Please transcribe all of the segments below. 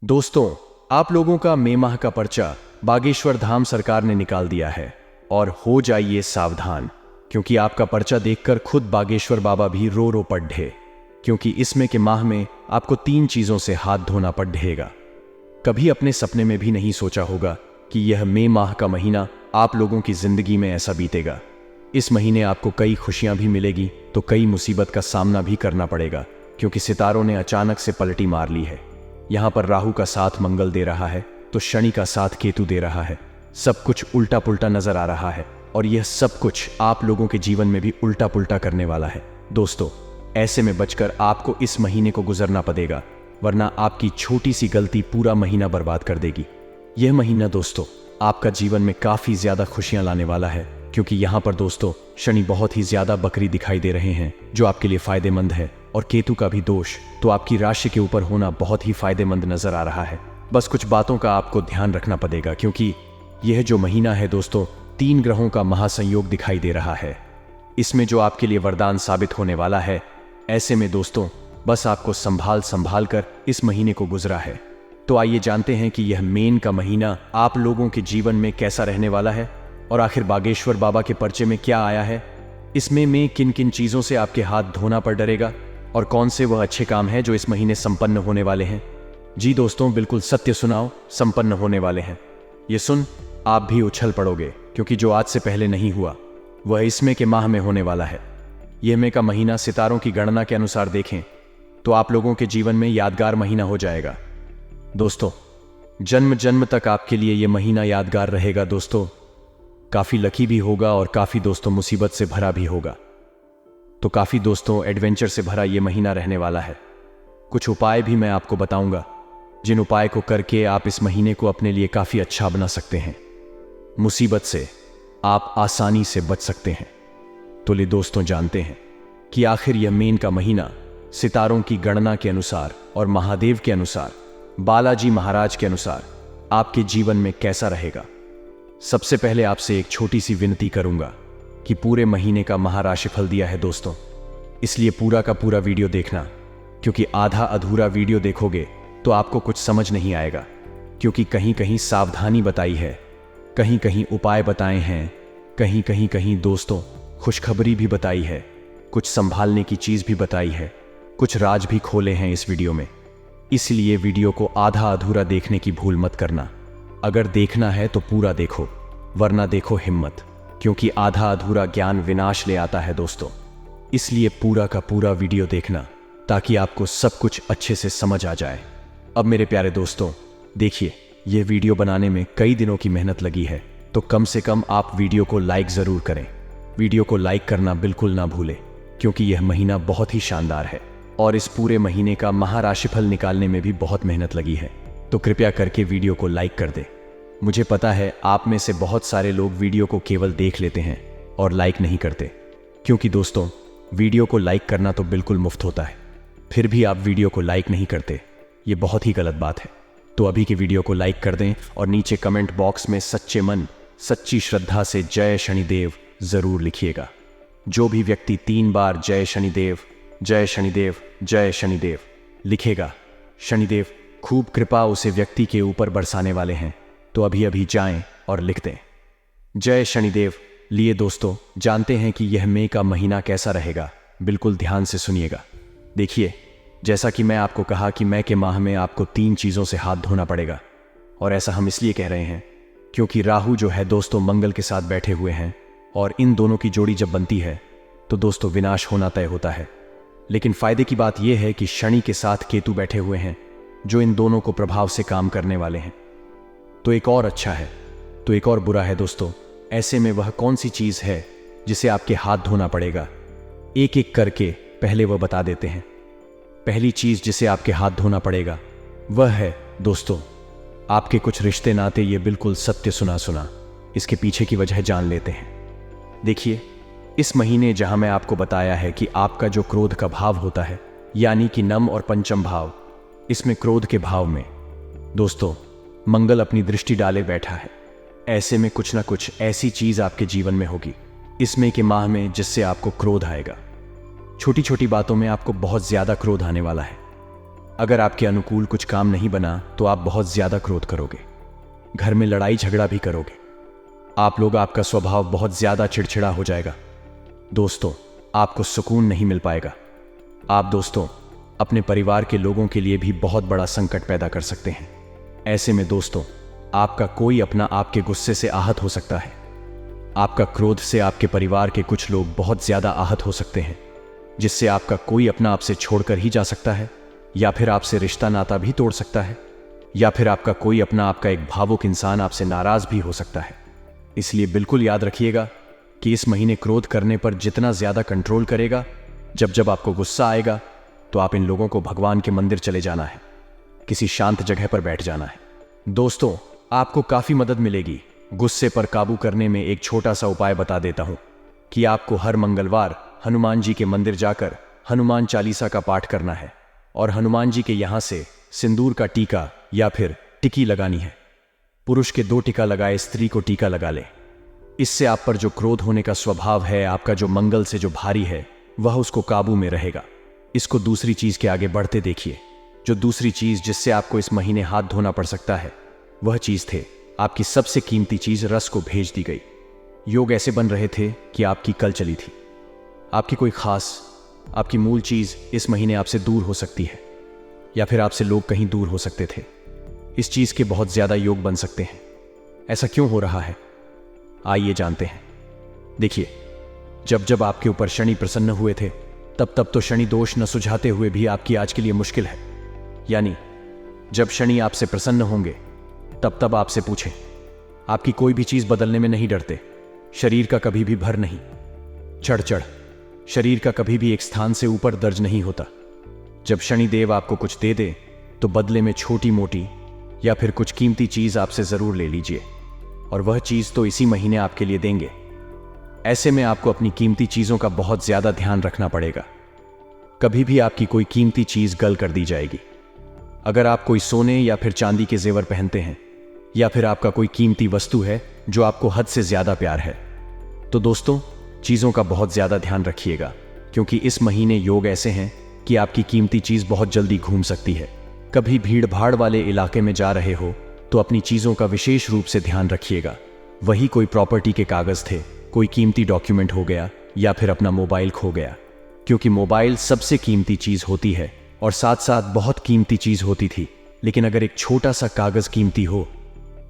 दोस्तों, आप लोगों का मई माह का पर्चा बागेश्वर धाम सरकार ने निकाल दिया है और हो जाइए सावधान, क्योंकि आपका पर्चा देखकर खुद बागेश्वर बाबा भी रो रो पढ़े, क्योंकि इसमें के माह में आपको 3 चीजों से हाथ धोना पड़ेगा। कभी अपने सपने में भी नहीं सोचा होगा कि यह मई माह का महीना आप लोगों की जिंदगी में ऐसा बीतेगा। इस महीने आपको कई खुशियां भी मिलेगी तो कई मुसीबत का सामना भी करना पड़ेगा, क्योंकि सितारों ने अचानक से पलटी मार ली है। यहाँ पर राहु का साथ मंगल दे रहा है तो शनि का साथ केतु दे रहा है। सब कुछ उल्टा पुल्टा नजर आ रहा है और यह सब कुछ आप लोगों के जीवन में भी उल्टा पुल्टा करने वाला है। दोस्तों, ऐसे में बचकर आपको इस महीने को गुजरना पड़ेगा, वरना आपकी छोटी सी गलती पूरा महीना बर्बाद कर देगी। यह महीना दोस्तों आपका जीवन में काफी ज्यादा खुशियां लाने वाला है, क्योंकि यहाँ पर दोस्तों शनि बहुत ही ज्यादा बकरी दिखाई दे रहे हैं, जो आपके लिए फायदेमंद है, और केतु का भी दोष तो आपकी राशि के ऊपर होना बहुत ही फायदेमंद नजर आ रहा है। बस कुछ बातों का आपको ध्यान रखना पड़ेगा, क्योंकि यह जो महीना है दोस्तों 3 ग्रहों का महासंयोग दिखाई दे रहा है। इसमें जो आपके लिए वरदान साबित होने वाला है। ऐसे में दोस्तों बस आपको संभाल कर इस महीने को गुजरा है। तो आइए जानते हैं कि यह मेन का महीना आप लोगों के जीवन में कैसा रहने वाला है, और आखिर बागेश्वर बाबा के पर्चे में क्या आया है। इसमें मैं किन किन चीजों से आपके हाथ धोना पड़ डरेगा, और कौन से वह अच्छे काम हैं जो इस महीने संपन्न होने वाले हैं। जी दोस्तों, बिल्कुल सत्य सुनाओ, संपन्न होने वाले हैं। ये सुन आप भी उछल पड़ोगे, क्योंकि जो आज से पहले नहीं हुआ वह इसमें के माह में होने वाला है। यह मई का महीना सितारों की गणना के अनुसार देखें तो आप लोगों के जीवन में यादगार महीना हो जाएगा। दोस्तों, जन्म जन्म तक आपके लिए यह महीना यादगार रहेगा। दोस्तों, काफी लकी भी होगा और काफी दोस्तों मुसीबत से भरा भी होगा। तो काफी दोस्तों एडवेंचर से भरा यह महीना रहने वाला है। कुछ उपाय भी मैं आपको बताऊंगा, जिन उपाय को करके आप इस महीने को अपने लिए काफी अच्छा बना सकते हैं। मुसीबत से आप आसानी से बच सकते हैं। तो ले दोस्तों, जानते हैं कि आखिर यह मेन का महीना सितारों की गणना के अनुसार और महादेव के अनुसार, बालाजी महाराज के अनुसार आपके जीवन में कैसा रहेगा। सबसे पहले आपसे एक छोटी सी विनती करूंगा कि पूरे महीने का महाराशिफल दिया है दोस्तों, इसलिए पूरा का पूरा वीडियो देखना, क्योंकि आधा अधूरा वीडियो देखोगे तो आपको कुछ समझ नहीं आएगा, क्योंकि कहीं कहीं सावधानी बताई है, कहीं कहीं उपाय बताए हैं, कहीं कहीं दोस्तों खुशखबरी भी बताई है, कुछ संभालने की चीज भी बताई है, कुछ राज भी खोले हैं इस वीडियो में। इसलिए वीडियो को आधा अधूरा देखने की भूल मत करना। अगर देखना है तो पूरा देखो, वरना देखो हिम्मत, क्योंकि आधा अधूरा ज्ञान विनाश ले आता है दोस्तों। इसलिए पूरा का पूरा वीडियो देखना, ताकि आपको सब कुछ अच्छे से समझ आ जाए। अब मेरे प्यारे दोस्तों देखिए, यह वीडियो बनाने में कई दिनों की मेहनत लगी है, तो कम से कम आप वीडियो को लाइक जरूर करें। वीडियो को लाइक करना बिल्कुल ना भूलें, क्योंकि यह महीना बहुत ही शानदार है और इस पूरे महीने का महाराशिफल निकालने में भी बहुत मेहनत लगी है। तो कृपया करके वीडियो को लाइक कर दे। मुझे पता है आप में से बहुत सारे लोग वीडियो को केवल देख लेते हैं और लाइक नहीं करते, क्योंकि दोस्तों वीडियो को लाइक करना तो बिल्कुल मुफ्त होता है, फिर भी आप वीडियो को लाइक नहीं करते, ये बहुत ही गलत बात है। तो अभी की वीडियो को लाइक कर दें और नीचे कमेंट बॉक्स में सच्चे मन सच्ची श्रद्धा से जय शनिदेव जरूर लिखिएगा। जो भी व्यक्ति 3 बार जय शनिदेव जय शनिदेव जय शनिदेव लिखेगा, शनिदेव खूब कृपा उसे व्यक्ति के ऊपर बरसाने वाले हैं। तो अभी अभी जाएं और लिख दें जय शनिदेव। लिए दोस्तों, जानते हैं कि यह मई का महीना कैसा रहेगा, बिल्कुल ध्यान से सुनिएगा। देखिए, जैसा कि मैं आपको कहा कि मई के माह में आपको 3 चीजों से हाथ धोना पड़ेगा, और ऐसा हम इसलिए कह रहे हैं क्योंकि राहु जो है दोस्तों मंगल के साथ बैठे हुए हैं, और इन दोनों की जोड़ी जब बनती है तो दोस्तों विनाश होना तय होता है। लेकिन फायदे की बात यह है कि शनि के साथ केतु बैठे हुए हैं, जो इन दोनों को प्रभाव से काम करने वाले हैं। तो एक और अच्छा है तो एक और बुरा है दोस्तों। ऐसे में वह कौन सी चीज है जिसे आपके हाथ धोना पड़ेगा, एक एक करके पहले वह बता देते हैं। पहली चीज जिसे आपके हाथ धोना पड़ेगा वह है दोस्तों आपके कुछ रिश्ते नाते। ये बिल्कुल सत्य सुना, इसके पीछे की वजह जान लेते हैं। देखिए, इस महीने जहां मैं आपको बताया है कि आपका जो क्रोध का भाव होता है, यानी कि नम और पंचम भाव, इसमें क्रोध के भाव में दोस्तों मंगल अपनी दृष्टि डाले बैठा है। ऐसे में कुछ ना कुछ ऐसी चीज आपके जीवन में होगी इसमें के माह में जिससे आपको क्रोध आएगा। छोटी छोटी बातों में आपको बहुत ज्यादा क्रोध आने वाला है। अगर आपके अनुकूल कुछ काम नहीं बना तो आप बहुत ज्यादा क्रोध करोगे, घर में लड़ाई झगड़ा भी करोगे। आपका स्वभाव बहुत ज्यादा चिड़चिड़ा हो जाएगा। दोस्तों, आपको सुकून नहीं मिल पाएगा। आप दोस्तों अपने परिवार के लोगों के लिए भी बहुत बड़ा संकट पैदा कर सकते हैं। ऐसे में दोस्तों, आपका कोई अपना आपके गुस्से से आहत हो सकता है। आपका क्रोध से आपके परिवार के कुछ लोग बहुत ज्यादा आहत हो सकते हैं, जिससे आपका कोई अपना आपसे छोड़कर ही जा सकता है, या फिर आपसे रिश्ता नाता भी तोड़ सकता है, या फिर आपका कोई अपना आपका एक भावुक इंसान आपसे नाराज भी हो सकता है। इसलिए बिल्कुल याद रखिएगा कि इस महीने क्रोध करने पर जितना ज्यादा कंट्रोल करेगा, जब आपको गुस्सा आएगा तो आप इन लोगों को भगवान के मंदिर चले जाना है, किसी शांत जगह पर बैठ जाना है। दोस्तों, आपको काफी मदद मिलेगी। गुस्से पर काबू करने में एक छोटा सा उपाय बता देता हूं कि आपको हर मंगलवार हनुमान जी के मंदिर जाकर हनुमान चालीसा का पाठ करना है और हनुमान जी के यहां से सिंदूर का टीका या फिर टिकी लगानी है। पुरुष के 2 टीका लगाए, स्त्री को टीका लगा ले। इससे आप पर जो क्रोध होने का स्वभाव है, आपका जो मंगल से जो भारी है, वह उसको काबू में रहेगा। इसको दूसरी चीज के आगे बढ़ते देखिए। जो दूसरी चीज जिससे आपको इस महीने हाथ धोना पड़ सकता है, वह चीज थे आपकी सबसे कीमती चीज रस को भेज दी गई। योग ऐसे बन रहे थे कि आपकी कल चली थी। आपकी कोई खास, आपकी मूल चीज इस महीने आपसे दूर हो सकती है, या फिर आपसे लोग कहीं दूर हो सकते थे। इस चीज के बहुत ज्यादा योग बन सकते हैं। ऐसा क्यों हो रहा है, आइए जानते हैं। देखिए, जब आपके ऊपर शनि प्रसन्न हुए थे, तब तो शनि दोष न सुझाते हुए भी आपकी आज के लिए मुश्किल है। यानी जब शनि आपसे प्रसन्न होंगे, तब आपसे पूछें। आपकी कोई भी चीज बदलने में नहीं डरते। शरीर का कभी भी भर नहीं, चढ़ शरीर का कभी भी एक स्थान से ऊपर दर्ज नहीं होता। जब शनि देव आपको कुछ दे दे तो बदले में छोटी मोटी या फिर कुछ कीमती चीज आपसे जरूर ले लीजिए, और वह चीज तो इसी महीने आपके लिए देंगे। ऐसे में आपको अपनी कीमती चीजों का बहुत ज्यादा ध्यान रखना पड़ेगा। कभी भी आपकी कोई कीमती चीज गल कर दी जाएगी। अगर आप कोई सोने या फिर चांदी के जेवर पहनते हैं, या फिर आपका कोई कीमती वस्तु है जो आपको हद से ज्यादा प्यार है, तो दोस्तों चीजों का बहुत ज्यादा ध्यान रखिएगा, क्योंकि इस महीने योग ऐसे हैं कि आपकी कीमती चीज बहुत जल्दी घूम सकती है। कभी भीड़ भाड़ वाले इलाके में जा रहे हो तो अपनी चीजों का विशेष रूप से ध्यान रखिएगा। वही कोई प्रॉपर्टी के कागज थे, कोई कीमती डॉक्यूमेंट हो गया, या फिर अपना मोबाइल खो गया, क्योंकि मोबाइल सबसे कीमती चीज होती है और साथ साथ बहुत कीमती चीज होती थी। लेकिन अगर एक छोटा सा कागज कीमती हो,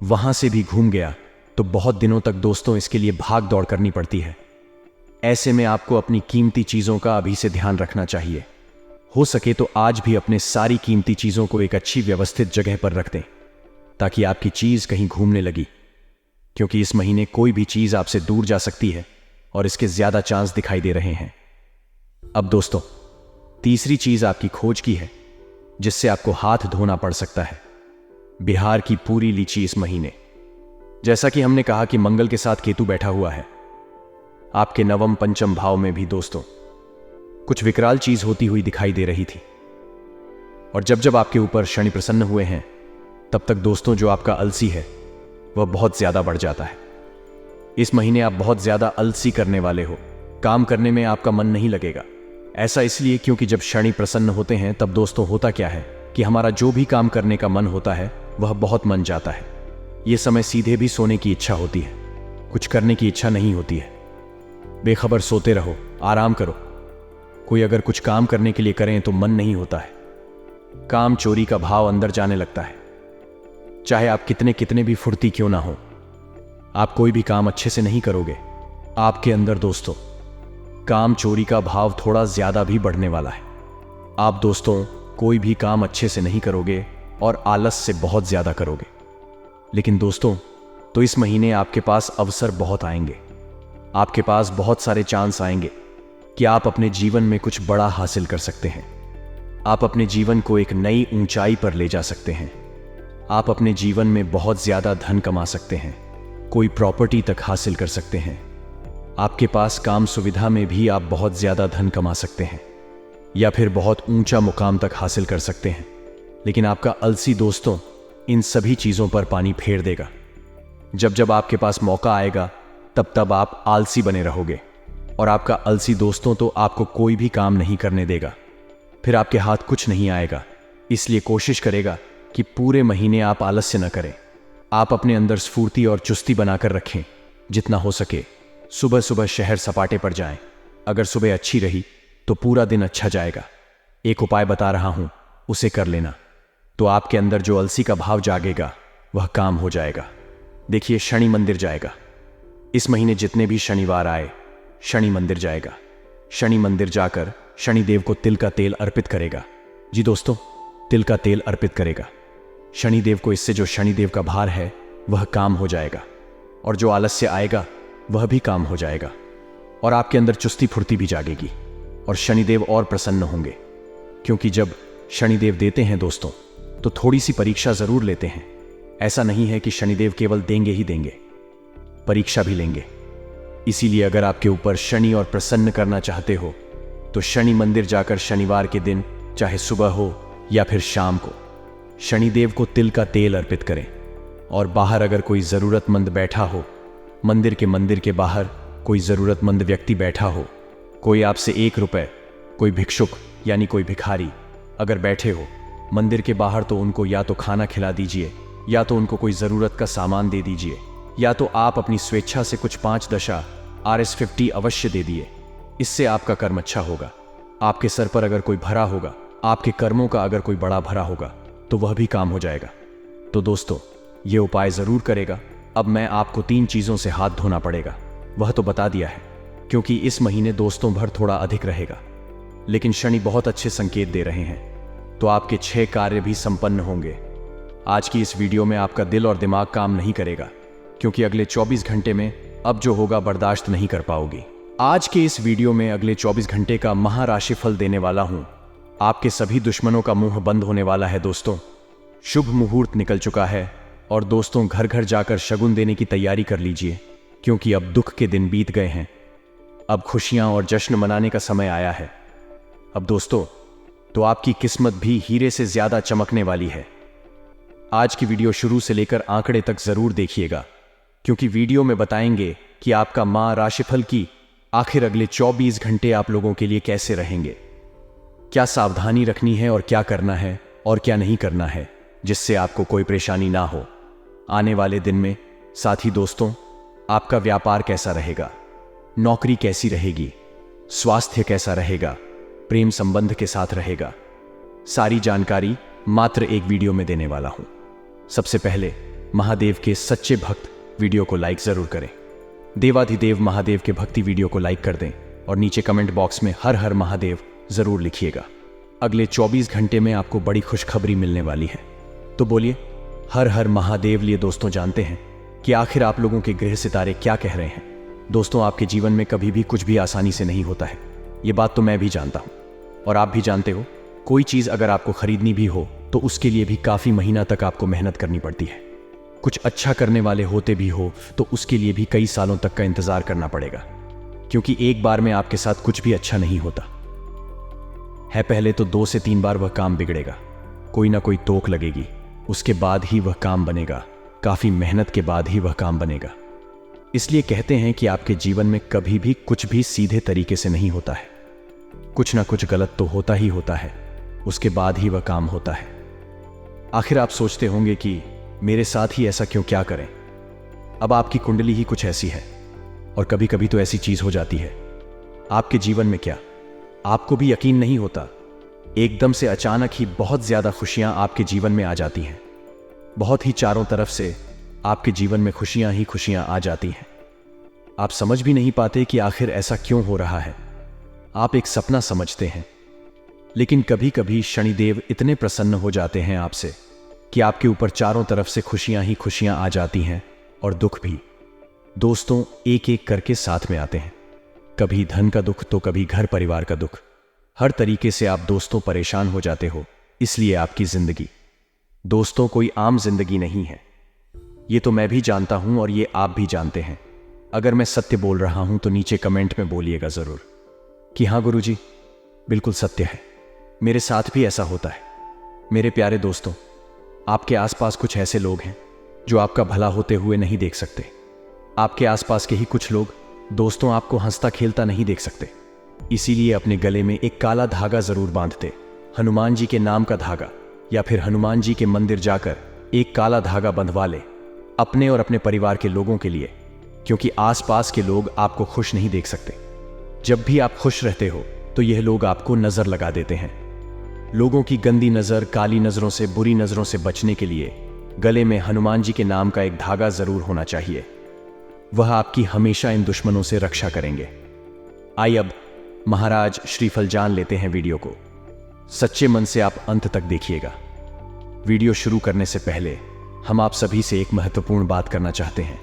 वहां से भी घूम गया तो बहुत दिनों तक दोस्तों इसके लिए भाग दौड़ करनी पड़ती है। ऐसे में आपको अपनी कीमती चीजों का अभी से ध्यान रखना चाहिए। हो सके तो आज भी अपने सारी कीमती चीजों को एक अच्छी व्यवस्थित जगह पर रख दें, ताकि आपकी चीज कहीं घूमने लगी, क्योंकि इस महीने कोई भी चीज आपसे दूर जा सकती है और इसके ज्यादा चांस दिखाई दे रहे हैं। अब दोस्तों, तीसरी चीज आपकी खोज की है, जिससे आपको हाथ धोना पड़ सकता है। बिहार की पूरी लीची इस महीने। जैसा कि हमने कहा कि मंगल के साथ केतु बैठा हुआ है आपके नवम पंचम भाव में भी दोस्तों, कुछ विकराल चीज होती हुई दिखाई दे रही थी। और जब आपके ऊपर शनि प्रसन्न हुए हैं, तब तक दोस्तों जो आपका अलसी है वह बहुत ज्यादा बढ़ जाता है। इस महीने आप बहुत ज्यादा अलसी करने वाले हो। काम करने में आपका मन नहीं लगेगा। ऐसा इसलिए क्योंकि जब शनि प्रसन्न होते हैं तब दोस्तों होता क्या है कि हमारा जो भी काम करने का मन होता है वह बहुत मन जाता है। यह समय सीधे भी सोने की इच्छा होती है, कुछ करने की इच्छा नहीं होती है। बेखबर सोते रहो, आराम करो। कोई अगर कुछ काम करने के लिए करें तो मन नहीं होता है। काम चोरी का भाव अंदर जाने लगता है। चाहे आप कितने भी फुर्ती क्यों ना हो, आप कोई भी काम अच्छे से नहीं करोगे। आपके अंदर दोस्तों काम चोरी का भाव थोड़ा ज्यादा भी बढ़ने वाला है। आप दोस्तों कोई भी काम अच्छे से नहीं करोगे और आलस से बहुत ज्यादा करोगे। लेकिन दोस्तों, तो इस महीने आपके पास अवसर बहुत आएंगे। आपके पास बहुत सारे चांस आएंगे कि आप अपने जीवन में कुछ बड़ा हासिल कर सकते हैं। आप अपने जीवन को एक नई ऊंचाई पर ले जा सकते हैं। आप अपने जीवन में बहुत ज्यादा धन कमा सकते हैं, कोई प्रॉपर्टी तक हासिल कर सकते हैं। आपके पास काम सुविधा में भी आप बहुत ज्यादा धन कमा सकते हैं, या फिर बहुत ऊंचा मुकाम तक हासिल कर सकते हैं। लेकिन आपका अलसी दोस्तों इन सभी चीजों पर पानी फेर देगा। जब आपके पास मौका आएगा तब आप आलसी बने रहोगे, और आपका अलसी दोस्तों तो आपको कोई भी काम नहीं करने देगा। फिर आपके हाथ कुछ नहीं आएगा। इसलिए कोशिश करेगा कि पूरे महीने आप आलस्य न करें। आप अपने अंदर स्फूर्ति और चुस्ती बनाकर रखें। जितना हो सके सुबह सुबह शहर सपाटे पर जाएं। अगर सुबह अच्छी रही तो पूरा दिन अच्छा जाएगा। एक उपाय बता रहा हूं, उसे कर लेना तो आपके अंदर जो अलसी का भाव जागेगा वह काम हो जाएगा। देखिए, शनि मंदिर जाएगा। इस महीने जितने भी शनिवार आए शनि मंदिर जाएगा। शनि मंदिर जाकर शनिदेव को तिल का तेल अर्पित करेगा। जी दोस्तों, तिल का तेल अर्पित करेगा शनिदेव को। इससे जो शनिदेव का भार है वह काम हो जाएगा और जो आलस्य आएगा वह भी काम हो जाएगा और आपके अंदर चुस्ती फुर्ती भी जागेगी और शनिदेव और प्रसन्न होंगे। क्योंकि जब शनिदेव देते हैं दोस्तों तो थोड़ी सी परीक्षा जरूर लेते हैं। ऐसा नहीं है कि शनिदेव केवल देंगे ही देंगे, परीक्षा भी लेंगे। इसीलिए अगर आपके ऊपर शनि और प्रसन्न करना चाहते हो तो शनि मंदिर जाकर शनिवार के दिन, चाहे सुबह हो या फिर शाम को, शनिदेव को तिल का तेल अर्पित करें। और बाहर अगर कोई ज़रूरतमंद बैठा हो, मंदिर के बाहर कोई ज़रूरतमंद व्यक्ति बैठा हो, कोई आपसे 1 रुपए, कोई भिक्षुक यानी कोई भिखारी अगर बैठे हो मंदिर के बाहर, तो उनको या तो खाना खिला दीजिए या तो उनको कोई ज़रूरत का सामान दे दीजिए या तो आप अपनी स्वेच्छा से कुछ 5 दशा RS50 अवश्य दे दिए। इससे आपका कर्म अच्छा होगा। आपके सर पर अगर कोई भरा होगा, आपके कर्मों का अगर कोई बड़ा भरा होगा तो वह भी काम हो जाएगा। तो दोस्तों, ये उपाय ज़रूर करेगा। अब मैं आपको 3 चीज़ों से हाथ धोना पड़ेगा, वह तो बता दिया है, क्योंकि इस महीने दोस्तों भर थोड़ा अधिक रहेगा। लेकिन शनि बहुत अच्छे संकेत दे रहे हैं तो आपके 6 कार्य भी संपन्न होंगे। आज की इस वीडियो में आपका दिल और दिमाग काम नहीं करेगा, क्योंकि अगले 24 घंटे में अब जो होगा बर्दाश्त नहीं कर पाओगी। आज के इस वीडियो में अगले 24 घंटे का महाराशिफल देने वाला हूं। आपके सभी दुश्मनों का मुंह बंद होने वाला है दोस्तों। शुभ मुहूर्त निकल चुका है और दोस्तों घर घर जाकर शगुन देने की तैयारी कर लीजिए, क्योंकि अब दुख के दिन बीत गए हैं। अब खुशियां और जश्न मनाने का समय आया है। अब दोस्तों, तो आपकी किस्मत भी हीरे से ज्यादा चमकने वाली है। आज की वीडियो शुरू से लेकर आंकड़े तक जरूर देखिएगा, क्योंकि वीडियो में बताएंगे कि आपका माह राशिफल की आखिर अगले 24 घंटे आप लोगों के लिए कैसे रहेंगे, क्या सावधानी रखनी है और क्या करना है और क्या नहीं करना है, जिससे आपको कोई परेशानी ना हो आने वाले दिन में। साथ ही दोस्तों, आपका व्यापार कैसा रहेगा, नौकरी कैसी रहेगी, स्वास्थ्य कैसा रहेगा, प्रेम संबंध के साथ रहेगा, सारी जानकारी मात्र एक वीडियो में देने वाला हूं। सबसे पहले महादेव के सच्चे भक्त वीडियो को लाइक जरूर करें। देवाधिदेव महादेव के भक्ति वीडियो को लाइक कर दें और नीचे कमेंट बॉक्स में हर हर महादेव जरूर लिखिएगा। अगले 24 घंटे में आपको बड़ी खुशखबरी मिलने वाली है, तो बोलिए हर हर महादेव। लिए दोस्तों, जानते हैं कि आखिर आप लोगों के ग्रह सितारे क्या कह रहे हैं। दोस्तों, आपके जीवन में कभी भी कुछ भी आसानी से नहीं होता है, ये बात तो मैं भी जानता हूं और आप भी जानते हो। कोई चीज अगर आपको खरीदनी भी हो तो उसके लिए भी काफी महीना तक आपको मेहनत करनी पड़ती है। कुछ अच्छा करने वाले होते भी हो तो उसके लिए भी कई सालों तक का इंतजार करना पड़ेगा, क्योंकि एक बार में आपके साथ कुछ भी अच्छा नहीं होता है। पहले तो 2 से 3 बार वह काम बिगड़ेगा, कोई ना कोई तोक लगेगी, उसके बाद ही वह काम बनेगा। काफी मेहनत के बाद ही वह काम बनेगा। इसलिए कहते हैं कि आपके जीवन में कभी भी कुछ भी सीधे तरीके से नहीं होता है। कुछ ना कुछ गलत तो होता ही होता है, उसके बाद ही वह काम होता है। आखिर आप सोचते होंगे कि मेरे साथ ही ऐसा क्यों, क्या करें। अब आपकी कुंडली ही कुछ ऐसी है और कभी कभी तो ऐसी चीज हो जाती है आपके जीवन में, क्या आपको भी यकीन नहीं होता, एकदम से अचानक ही बहुत ज्यादा खुशियां आपके जीवन में आ जाती हैं। बहुत ही चारों तरफ से आपके जीवन में खुशियां ही खुशियां आ जाती हैं। आप समझ भी नहीं पाते कि आखिर ऐसा क्यों हो रहा है। आप एक सपना समझते हैं, लेकिन कभी कभी शनिदेव इतने प्रसन्न हो जाते हैं आपसे कि आपके ऊपर चारों तरफ से खुशियां ही खुशियां आ जाती हैं और दुख भी। दोस्तों, एक एक करके साथ में आते हैं। कभी धन का दुख तो कभी घर परिवार का दुख। हर तरीके से आप दोस्तों परेशान हो जाते हो। इसलिए आपकी जिंदगी दोस्तों कोई आम जिंदगी नहीं है, ये तो मैं भी जानता हूं और ये आप भी जानते हैं। अगर मैं सत्य बोल रहा हूं तो नीचे कमेंट में बोलिएगा जरूर कि हाँ गुरुजी, बिल्कुल सत्य है, मेरे साथ भी ऐसा होता है। मेरे प्यारे दोस्तों, आपके आसपास कुछ ऐसे लोग हैं जो आपका भला होते हुए नहीं देख सकते। आपके आसपास के ही कुछ लोग दोस्तों आपको हंसता खेलता नहीं देख सकते। इसीलिए अपने गले में एक काला धागा जरूर बांधते, हनुमान जी के नाम का धागा या फिर हनुमान जी के मंदिर जाकर एक काला धागा बंधवा ले, अपने और अपने परिवार के लोगों के लिए, क्योंकि आसपास के लोग आपको खुश नहीं देख सकते। जब भी आप खुश रहते हो तो यह लोग आपको नजर लगा देते हैं। लोगों की गंदी नजर, काली नजरों से, बुरी नजरों से बचने के लिए गले में हनुमान जी के नाम का एक धागा जरूर होना चाहिए। वह आपकी हमेशा इन दुश्मनों से रक्षा करेंगे। आइए अब महाराज श्रीफल जान लेते हैं वीडियो को। सच्चे मन से आप अंत तक देखिएगा। वीडियो शुरू करने से पहले हम आप सभी से एक महत्वपूर्ण बात करना चाहते हैं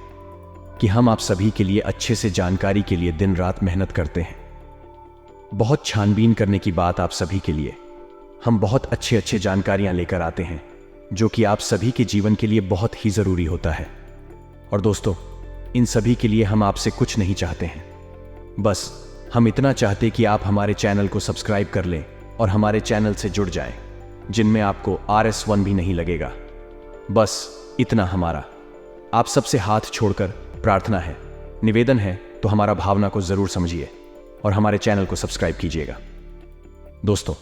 कि हम आप सभी के लिए अच्छे से जानकारी के लिए दिन रात मेहनत करते हैं। बहुत छानबीन करने की बात आप सभी के लिए। हम बहुत अच्छे जानकारियां लेकर आते हैं जो कि आप सभी के जीवन के लिए बहुत ही जरूरी होता है। और दोस्तों, इन सभी के लिए हम आपसे कुछ नहीं चाहते हैं, बस हम इतना चाहते कि आप हमारे चैनल को सब्सक्राइब कर लें और हमारे चैनल से जुड़ जाएं, जिनमें आपको RS1 भी नहीं लगेगा। बस इतना हमारा आप सबसे हाथ छोड़कर प्रार्थना है, निवेदन है, तो हमारा भावना को जरूर समझिए और हमारे चैनल को सब्सक्राइब कीजिएगा। दोस्तों,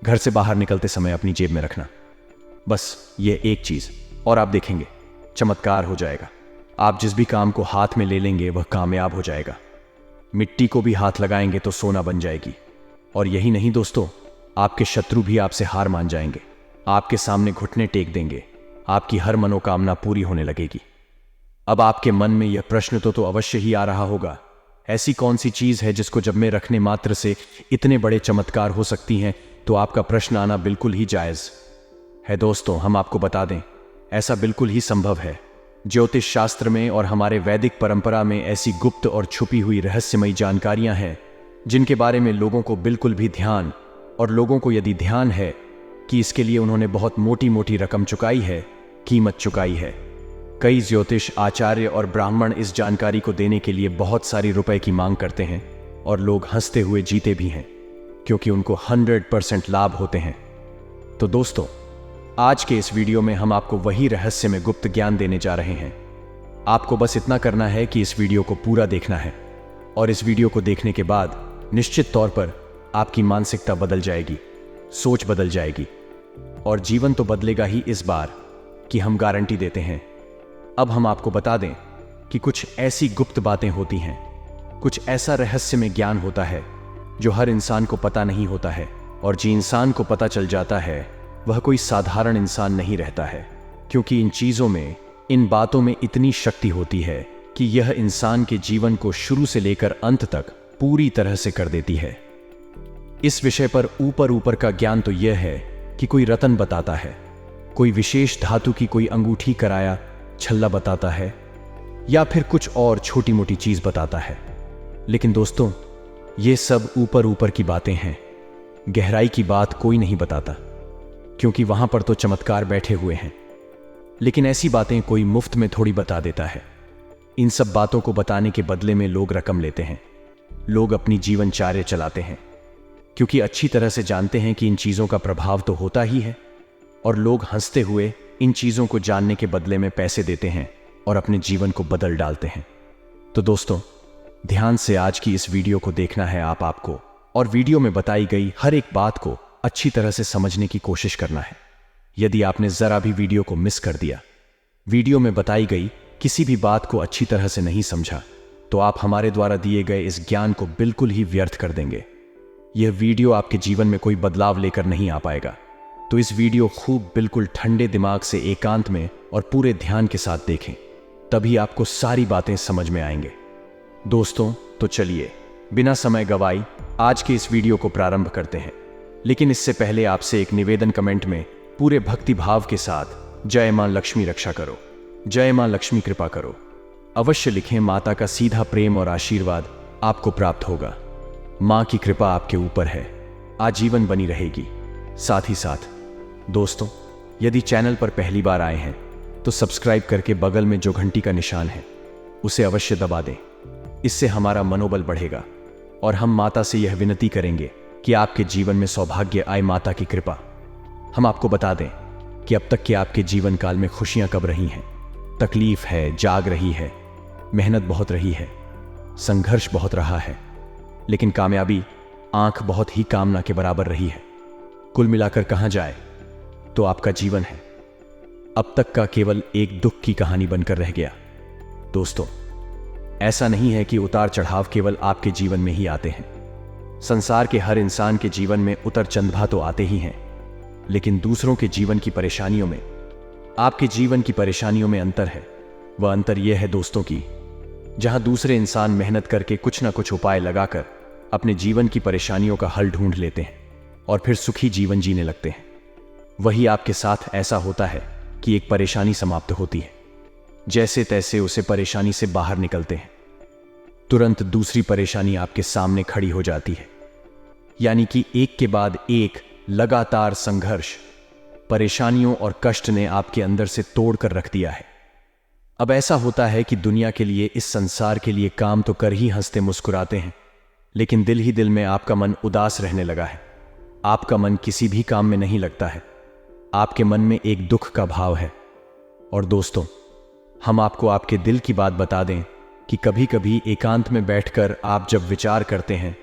घर से बाहर निकलते समय अपनी जेब में रखना बस ये एक चीज, और आप देखेंगे चमत्कार हो जाएगा। आप जिस भी काम को हाथ में ले लेंगे वह कामयाब हो जाएगा। मिट्टी को भी हाथ लगाएंगे तो सोना बन जाएगी। और यही नहीं दोस्तों, आपके शत्रु भी आपसे हार मान जाएंगे, आपके सामने घुटने टेक देंगे, आपकी हर मनोकामना पूरी होने लगेगी। अब आपके मन में यह प्रश्न तो अवश्य ही आ रहा होगा, ऐसी कौन सी चीज है जिसको जब में रखने मात्र से इतने बड़े चमत्कार हो सकती हैं? तो आपका प्रश्न आना बिल्कुल ही जायज है। दोस्तों, हम आपको बता दें, ऐसा बिल्कुल ही संभव है। ज्योतिष शास्त्र में और हमारे वैदिक परंपरा में ऐसी गुप्त और छुपी हुई रहस्यमयी जानकारियां हैं जिनके बारे में लोगों को बिल्कुल भी ध्यान, और लोगों को यदि ध्यान है कि इसके लिए उन्होंने बहुत मोटी मोटी रकम चुकाई है, कीमत चुकाई है। कई ज्योतिष आचार्य और ब्राह्मण इस जानकारी को देने के लिए बहुत सारी रुपए की मांग करते हैं और लोग हंसते हुए जीते भी हैं, क्योंकि उनको 100% लाभ होते हैं। तो दोस्तों, आज के इस वीडियो में हम आपको वही रहस्य में गुप्त ज्ञान देने जा रहे हैं। आपको बस इतना करना है कि इस वीडियो को पूरा देखना है, और इस वीडियो को देखने के बाद निश्चित तौर पर आपकी मानसिकता बदल जाएगी, सोच बदल जाएगी, और जीवन तो बदलेगा ही इस बार, कि हम गारंटी देते हैं। अब हम आपको बता दें कि कुछ ऐसी गुप्त बातें होती हैं, कुछ ऐसा रहस्य में ज्ञान होता है जो हर इंसान को पता नहीं होता है, और जिस इंसान को पता चल जाता है वह कोई साधारण इंसान नहीं रहता है, क्योंकि इन चीजों में, इन बातों में इतनी शक्ति होती है कि यह इंसान के जीवन को शुरू से लेकर अंत तक पूरी तरह से कर देती है। इस विषय पर ऊपर का ज्ञान तो यह है कि कोई रत्न बताता है, कोई विशेष धातु की कोई अंगूठी कराया छल्ला बताता है, या फिर कुछ और छोटी मोटी चीज बताता है। लेकिन दोस्तों, ये सब ऊपर की बातें हैं, गहराई की बात कोई नहीं बताता, क्योंकि वहां पर तो चमत्कार बैठे हुए हैं। लेकिन ऐसी बातें कोई मुफ्त में थोड़ी बता देता है। इन सब बातों को बताने के बदले में लोग रकम लेते हैं, लोग अपनी जीवनचर्या चलाते हैं, क्योंकि अच्छी तरह से जानते हैं कि इन चीजों का प्रभाव तो होता ही है, और लोग हंसते हुए इन चीजों को जानने के बदले में पैसे देते हैं और अपने जीवन को बदल डालते हैं। तो दोस्तों, ध्यान से आज की इस वीडियो को देखना है आपको, और वीडियो में बताई गई हर एक बात को अच्छी तरह से समझने की कोशिश करना है। यदि आपने जरा भी वीडियो को मिस कर दिया, वीडियो में बताई गई किसी भी बात को अच्छी तरह से नहीं समझा, तो आप हमारे द्वारा दिए गए इस ज्ञान को बिल्कुल ही व्यर्थ कर देंगे। यह वीडियो आपके जीवन में कोई बदलाव लेकर नहीं आ पाएगा। तो इस वीडियो खूब बिल्कुल ठंडे दिमाग से, एकांत में और पूरे ध्यान के साथ देखें, तभी आपको सारी बातें समझ में आएंगे। दोस्तों, तो चलिए बिना समय गवाई आज के इस वीडियो को प्रारंभ करते हैं। लेकिन इससे पहले आपसे एक निवेदन, कमेंट में पूरे भक्ति भाव के साथ जय मां लक्ष्मी रक्षा करो, जय मां लक्ष्मी कृपा करो अवश्य लिखें। माता का सीधा प्रेम और आशीर्वाद आपको प्राप्त होगा। मां की कृपा आपके ऊपर है, आजीवन बनी रहेगी। साथ ही साथ दोस्तों, यदि चैनल पर पहली बार आए हैं तो सब्सक्राइब करके बगल में जो घंटी का निशान है उसे अवश्य दबा दें। इससे हमारा मनोबल बढ़ेगा और हम माता से यह विनती करेंगे कि आपके जीवन में सौभाग्य आए, माता की कृपा। हम आपको बता दें कि अब तक के आपके जीवन काल में खुशियां कब रही हैं, तकलीफ है, जाग रही है, मेहनत बहुत रही है, संघर्ष बहुत रहा है, लेकिन कामयाबी आंख बहुत ही कामना के बराबर रही है। कुल मिलाकर कहा जाए तो आपका जीवन है अब तक का केवल एक दुख की कहानी बनकर रह गया। दोस्तों, ऐसा नहीं है कि उतार चढ़ाव केवल आपके जीवन में ही आते हैं। संसार के हर इंसान के जीवन में उतर चंद्भा तो आते ही हैं, लेकिन दूसरों के जीवन की परेशानियों में, आपके जीवन की परेशानियों में अंतर है। वह अंतर यह है दोस्तों कि जहां दूसरे इंसान मेहनत करके कुछ ना कुछ उपाय लगाकर अपने जीवन की परेशानियों का हल ढूंढ लेते हैं और फिर सुखी जीवन जीने लगते हैं, वही आपके साथ ऐसा होता है कि एक परेशानी समाप्त होती है, जैसे तैसे उसे परेशानी से बाहर निकलते हैं, तुरंत दूसरी परेशानी आपके सामने खड़ी हो जाती है। यानी कि एक के बाद एक लगातार संघर्ष, परेशानियों और कष्ट ने आपके अंदर से तोड़ कर रख दिया है। अब ऐसा होता है कि दुनिया के लिए, इस संसार के लिए काम तो कर ही हंसते मुस्कुराते हैं, लेकिन दिल ही दिल में आपका मन उदास रहने लगा है। आपका मन किसी भी काम में नहीं लगता है। आपके मन में एक दुख का भाव है। और दोस्तों, हम आपको आपके दिल की बात बता दें कि कभी कभी एकांत में बैठकर आप जब विचार करते हैं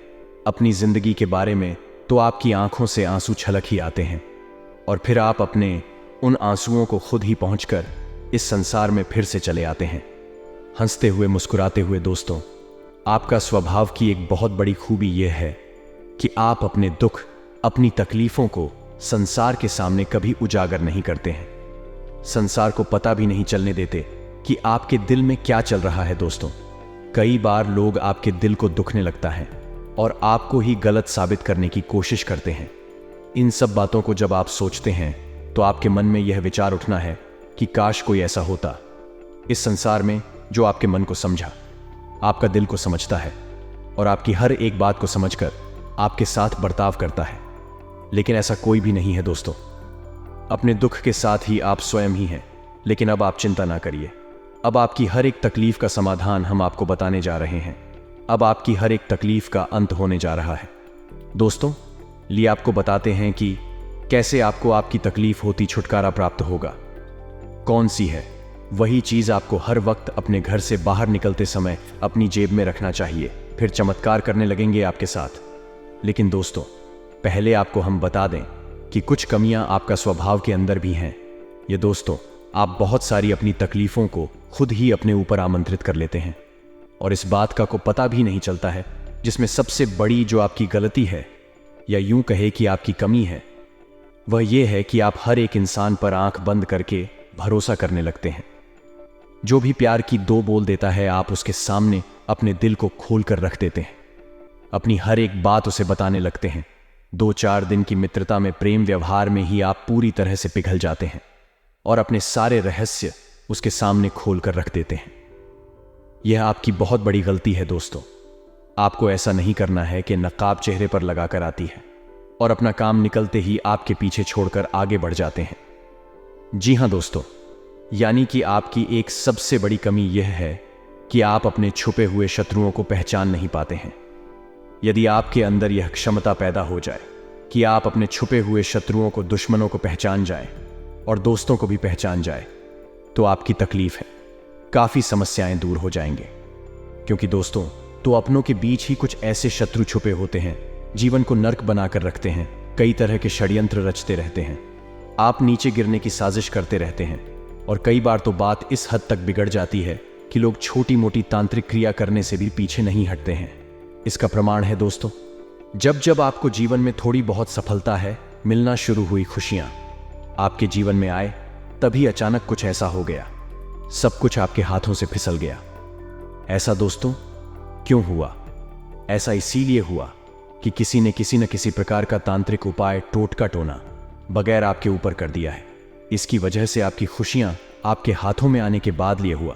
अपनी जिंदगी के बारे में, तो आपकी आंखों से आंसू छलक ही आते हैं और फिर आप अपने उन आंसुओं को खुद ही पहुंचकर इस संसार में फिर से चले आते हैं, हंसते हुए मुस्कुराते हुए। दोस्तों, आपका स्वभाव की एक बहुत बड़ी खूबी यह है कि आप अपने दुख, अपनी तकलीफों को संसार के सामने कभी उजागर नहीं करते हैं। संसार को पता भी नहीं चलने देते कि आपके दिल में क्या चल रहा है। दोस्तों, कई बार लोग आपके दिल को दुखने लगता है और आपको ही गलत साबित करने की कोशिश करते हैं। इन सब बातों को जब आप सोचते हैं तो आपके मन में यह विचार उठना है कि काश कोई ऐसा होता इस संसार में जो आपके मन को समझा, आपका दिल को समझता है और आपकी हर एक बात को समझकर आपके साथ बर्ताव करता है। लेकिन ऐसा कोई भी नहीं है दोस्तों। अपने दुख के साथ ही आप स्वयं ही हैं। लेकिन अब आप चिंता ना करिए। अब आपकी हर एक तकलीफ का समाधान हम आपको बताने जा रहे हैं। अब आपकी हर एक तकलीफ का अंत होने जा रहा है। दोस्तों, लिए आपको बताते हैं कि कैसे आपको आपकी तकलीफ होती छुटकारा प्राप्त होगा। कौन सी है वही चीज आपको हर वक्त अपने घर से बाहर निकलते समय अपनी जेब में रखना चाहिए। फिर चमत्कार करने लगेंगे आपके साथ। लेकिन दोस्तों, पहले आपको हम बता दें कि कुछ कमियां आपका स्वभाव के अंदर भी हैं। ये दोस्तों, आप बहुत सारी अपनी तकलीफों को खुद ही अपने ऊपर आमंत्रित कर लेते हैं और इस बात का को पता भी नहीं चलता है। जिसमें सबसे बड़ी जो आपकी गलती है, या यूं कहे कि आपकी कमी है, वह यह है कि आप हर एक इंसान पर आंख बंद करके भरोसा करने लगते हैं। जो भी प्यार की दो बोल देता है, आप उसके सामने अपने दिल को खोल कर रख देते हैं। अपनी हर एक बात उसे बताने लगते हैं। 2-4 दिन की मित्रता में, प्रेम व्यवहार में ही आप पूरी तरह से पिघल जाते हैं और अपने सारे रहस्य उसके सामने खोल कर रख देते हैं। यह आपकी बहुत बड़ी गलती है दोस्तों। आपको ऐसा नहीं करना है कि नकाब चेहरे पर लगाकर आती है और अपना काम निकलते ही आपके पीछे छोड़कर आगे बढ़ जाते हैं। जी हां दोस्तों, यानी कि आपकी एक सबसे बड़ी कमी यह है कि आप अपने छुपे हुए शत्रुओं को पहचान नहीं पाते हैं। यदि आपके अंदर यह क्षमता पैदा हो जाए कि आप अपने छुपे हुए शत्रुओं को, दुश्मनों को पहचान जाएं और दोस्तों को भी पहचान जाए, तो आपकी तकलीफ है, काफी समस्याएं दूर हो जाएंगे। क्योंकि दोस्तों, तो अपनों के बीच ही कुछ ऐसे शत्रु छुपे होते हैं, जीवन को नर्क बनाकर रखते हैं, कई तरह के षड्यंत्र रचते रहते हैं, आप नीचे गिरने की साजिश करते रहते हैं। और कई बार तो बात इस हद तक बिगड़ जाती है कि लोग छोटी मोटी तांत्रिक क्रिया करने से भी पीछे नहीं हटते हैं। इसका प्रमाण है दोस्तों, जब जब आपको जीवन में थोड़ी बहुत सफलता है, मिलना शुरू हुई, खुशियां आपके जीवन में आए, तभी अचानक कुछ ऐसा हो गया, सब कुछ आपके हाथों से फिसल गया। ऐसा दोस्तों क्यों हुआ? ऐसा इसीलिए हुआ कि किसी ने किसी न किसी प्रकार का तांत्रिक उपाय, टोटका टोना बगैर आपके ऊपर कर दिया है। इसकी वजह से आपकी खुशियां आपके हाथों में आने के बाद लिए हुआ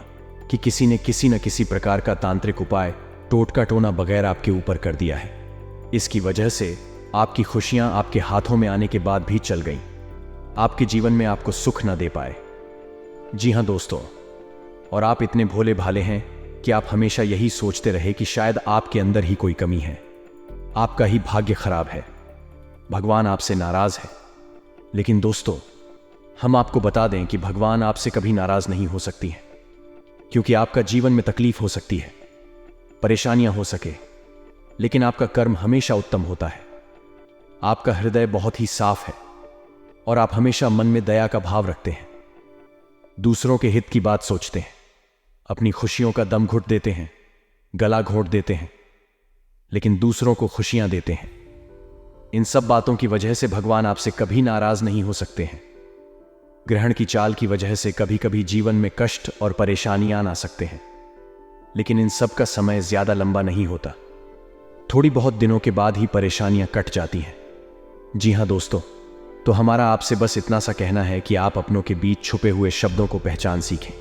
कि किसी ने किसी न किसी प्रकार का तांत्रिक उपाय, टोटका टोना बगैर आपके ऊपर कर दिया है। इसकी वजह से आपकी खुशियां आपके हाथों में आने के बाद भी चल गईं, आपके जीवन में आपको सुख न दे पाए। जी हां दोस्तों, और आप इतने भोले भाले हैं कि आप हमेशा यही सोचते रहे कि शायद आपके अंदर ही कोई कमी है, आपका ही भाग्य खराब है, भगवान आपसे नाराज है। लेकिन दोस्तों, हम आपको बता दें कि भगवान आपसे कभी नाराज नहीं हो सकती हैं, क्योंकि आपका जीवन में तकलीफ हो सकती है, परेशानियां हो सके, लेकिन आपका कर्म हमेशा उत्तम होता है। आपका हृदय बहुत ही साफ है और आप हमेशा मन में दया का भाव रखते हैं, दूसरों के हित की बात सोचते हैं, अपनी खुशियों का दम घुट देते हैं, गला घोंट देते हैं, लेकिन दूसरों को खुशियां देते हैं। इन सब बातों की वजह से भगवान आपसे कभी नाराज नहीं हो सकते हैं। ग्रहण की चाल की वजह से कभी कभी जीवन में कष्ट और परेशानियां आ सकते हैं, लेकिन इन सब का समय ज्यादा लंबा नहीं होता। थोड़ी बहुत दिनों के बाद ही परेशानियां कट जाती हैं। जी हां दोस्तों, तो हमारा आपसे बस इतना सा कहना है कि आप अपनों के बीच छुपे हुए शब्दों को पहचान सीखें।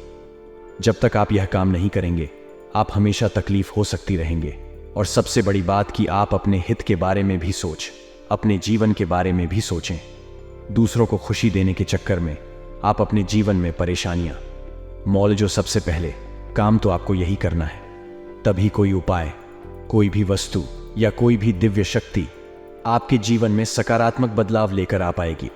जब तक आप यह काम नहीं करेंगे, आप हमेशा तकलीफ हो सकती रहेंगे। और सबसे बड़ी बात कि आप अपने हित के बारे में भी अपने जीवन के बारे में भी सोचें। दूसरों को खुशी देने के चक्कर में आप अपने जीवन में परेशानियां मौल जो सबसे पहले काम तो आपको यही करना है, तभी कोई उपाय, कोई भी वस्तु या कोई भी दिव्य शक्ति आपके जीवन में सकारात्मक बदलाव लेकर आ पाएगी।